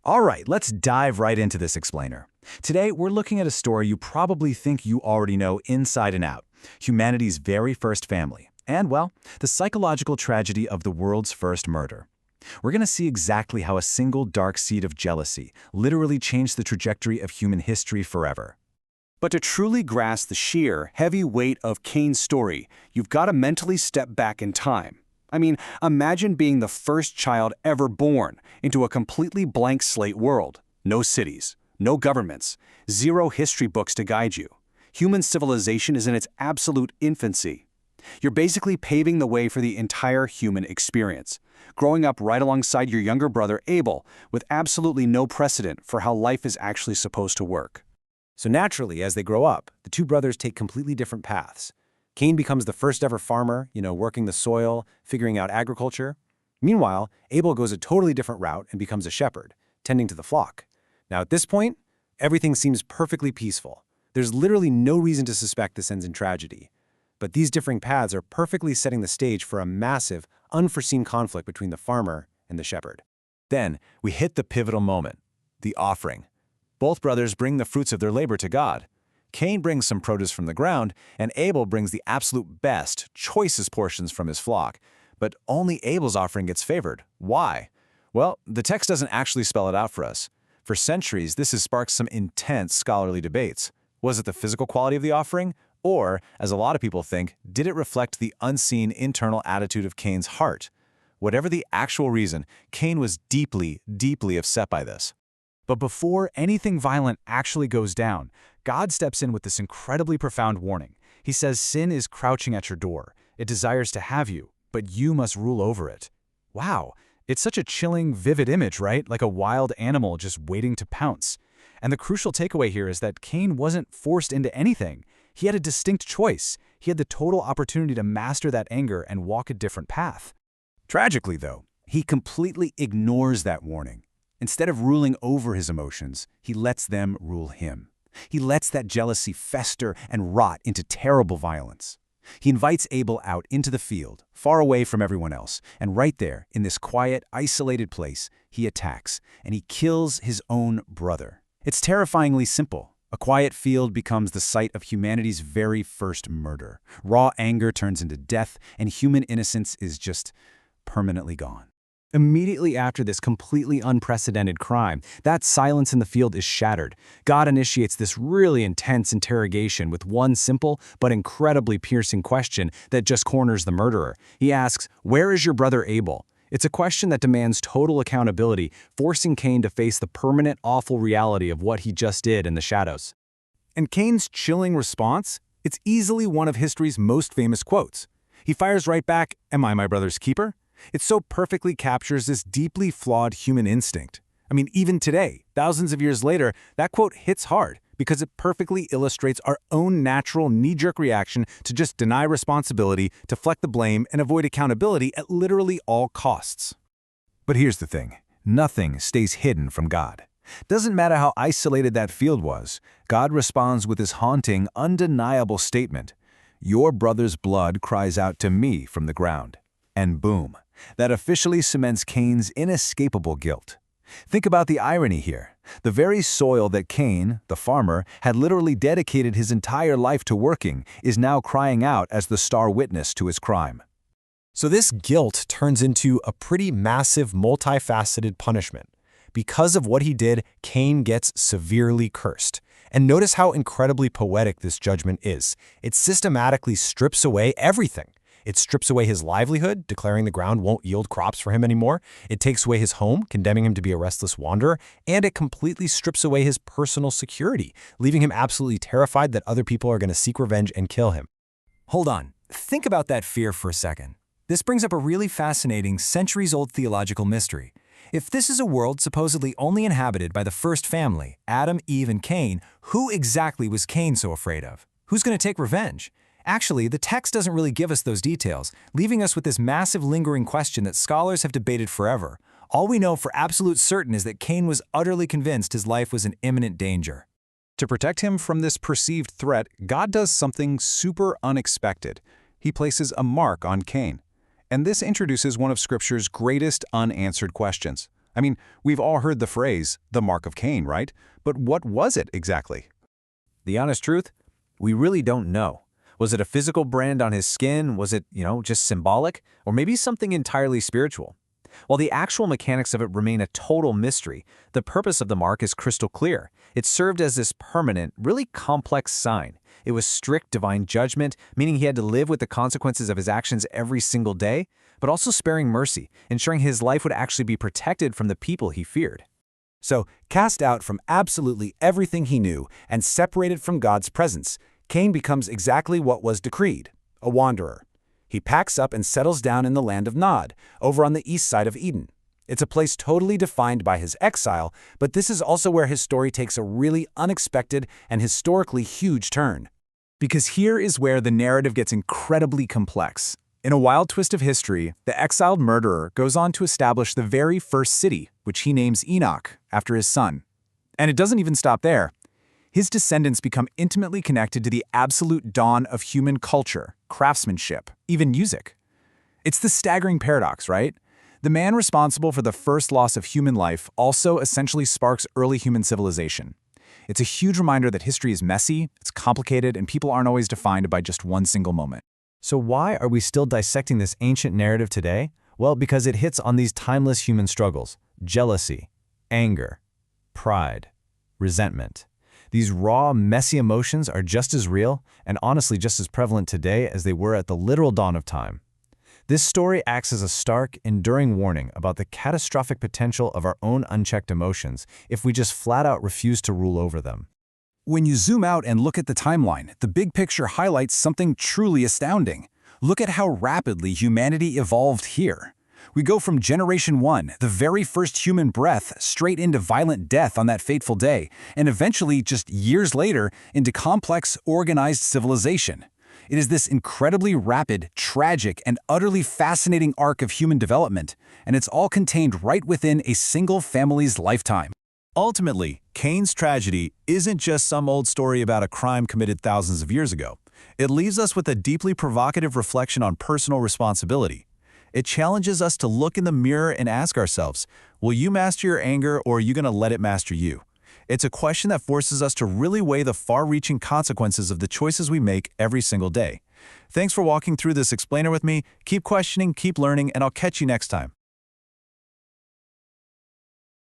All right, let's dive right into this explainer. Today, we're looking at a story you probably think you already know inside and out, humanity's very first family, and, well, the psychological tragedy of the world's first murder. We're going to see exactly how a single dark seed of jealousy literally changed the trajectory of human history forever. But to truly grasp the sheer, heavy weight of Cain's story, you've got to mentally step back in time. I mean, imagine being the first child ever born into a completely blank slate world. No cities, no governments, zero history books to guide you. Human civilization is in its absolute infancy. You're basically paving the way for the entire human experience, growing up right alongside your younger brother Abel with absolutely no precedent for how life is actually supposed to work. So naturally, as they grow up, the two brothers take completely different paths. Cain becomes the first ever farmer, working the soil, figuring out agriculture. Meanwhile, Abel goes a totally different route and becomes a shepherd, tending to the flock. Now at this point, everything seems perfectly peaceful. There's literally no reason to suspect this ends in tragedy. But these differing paths are perfectly setting the stage for a massive, unforeseen conflict between the farmer and the shepherd. Then, we hit the pivotal moment, the offering. Both brothers bring the fruits of their labor to God. Cain brings some produce from the ground, and Abel brings the absolute best, choicest portions from his flock. But only Abel's offering gets favored. Why? Well, the text doesn't actually spell it out for us. For centuries, this has sparked some intense scholarly debates. Was it the physical quality of the offering? Or, as a lot of people think, did it reflect the unseen internal attitude of Cain's heart? Whatever the actual reason, Cain was deeply, deeply upset by this. But before anything violent actually goes down, God steps in with this incredibly profound warning. He says sin is crouching at your door. It desires to have you, but you must rule over it. Wow, it's such a chilling, vivid image, right? Like a wild animal just waiting to pounce. And the crucial takeaway here is that Cain wasn't forced into anything. He had a distinct choice. He had the total opportunity to master that anger and walk a different path. Tragically, though, he completely ignores that warning. Instead of ruling over his emotions, he lets them rule him. He lets that jealousy fester and rot into terrible violence. He invites Abel out into the field, far away from everyone else, and right there, in this quiet, isolated place, he attacks, and he kills his own brother. It's terrifyingly simple. A quiet field becomes the site of humanity's very first murder. Raw anger turns into death, and human innocence is just permanently gone. Immediately after this completely unprecedented crime, that silence in the field is shattered. God initiates this really intense interrogation with one simple but incredibly piercing question that just corners the murderer. He asks, "Where is your brother Abel?" It's a question that demands total accountability, forcing Cain to face the permanent, awful reality of what he just did in the shadows. And Cain's chilling response? It's easily one of history's most famous quotes. He fires right back, "Am I my brother's keeper?" It so perfectly captures this deeply flawed human instinct. I mean, even today, thousands of years later, that quote hits hard because it perfectly illustrates our own natural knee-jerk reaction to just deny responsibility, deflect the blame, and avoid accountability at literally all costs. But here's the thing. Nothing stays hidden from God. Doesn't matter how isolated that field was, God responds with this haunting, undeniable statement. "Your brother's blood cries out to me from the ground." And boom, that officially cements Cain's inescapable guilt. Think about the irony here. The very soil that Cain, the farmer, had literally dedicated his entire life to working is now crying out as the star witness to his crime. So this guilt turns into a pretty massive, multifaceted punishment. Because of what he did, Cain gets severely cursed. And notice how incredibly poetic this judgment is. It systematically strips away everything. It strips away his livelihood, declaring the ground won't yield crops for him anymore. It takes away his home, condemning him to be a restless wanderer. And it completely strips away his personal security, leaving him absolutely terrified that other people are going to seek revenge and kill him. Hold on. Think about that fear for a second. This brings up a really fascinating, centuries-old theological mystery. If this is a world supposedly only inhabited by the first family, Adam, Eve, and Cain, who exactly was Cain so afraid of? Who's going to take revenge? Actually, the text doesn't really give us those details, leaving us with this massive lingering question that scholars have debated forever. All we know for absolute certain is that Cain was utterly convinced his life was in imminent danger. To protect him from this perceived threat, God does something super unexpected. He places a mark on Cain. And this introduces one of Scripture's greatest unanswered questions. I mean, we've all heard the phrase, the Mark of Cain, right? But what was it exactly? The honest truth? We really don't know. Was it a physical brand on his skin? Was it, just symbolic? Or maybe something entirely spiritual? While the actual mechanics of it remain a total mystery, the purpose of the mark is crystal clear. It served as this permanent, really complex sign. It was strict divine judgment, meaning he had to live with the consequences of his actions every single day, but also sparing mercy, ensuring his life would actually be protected from the people he feared. So, cast out from absolutely everything he knew and separated from God's presence, Cain becomes exactly what was decreed, a wanderer. He packs up and settles down in the land of Nod, over on the east side of Eden. It's a place totally defined by his exile, but this is also where his story takes a really unexpected and historically huge turn. Because here is where the narrative gets incredibly complex. In a wild twist of history, the exiled murderer goes on to establish the very first city, which he names Enoch, after his son. And it doesn't even stop there. His descendants become intimately connected to the absolute dawn of human culture, craftsmanship, even music. It's the staggering paradox, right? The man responsible for the first loss of human life also essentially sparks early human civilization. It's a huge reminder that history is messy, it's complicated, and people aren't always defined by just one single moment. So why are we still dissecting this ancient narrative today? Well, because it hits on these timeless human struggles: jealousy, anger, pride, resentment. These raw, messy emotions are just as real and honestly just as prevalent today as they were at the literal dawn of time. This story acts as a stark, enduring warning about the catastrophic potential of our own unchecked emotions if we just flat out refuse to rule over them. When you zoom out and look at the timeline, the big picture highlights something truly astounding. Look at how rapidly humanity evolved here. We go from Generation 1, the very first human breath, straight into violent death on that fateful day, and eventually, just years later, into complex, organized civilization. It is this incredibly rapid, tragic, and utterly fascinating arc of human development, and it's all contained right within a single family's lifetime. Ultimately, Cain's tragedy isn't just some old story about a crime committed thousands of years ago. It leaves us with a deeply provocative reflection on personal responsibility. It challenges us to look in the mirror and ask ourselves, will you master your anger, or are you going to let it master you? It's a question that forces us to really weigh the far-reaching consequences of the choices we make every single day. Thanks for walking through this explainer with me. Keep questioning, keep learning, and I'll catch you next time.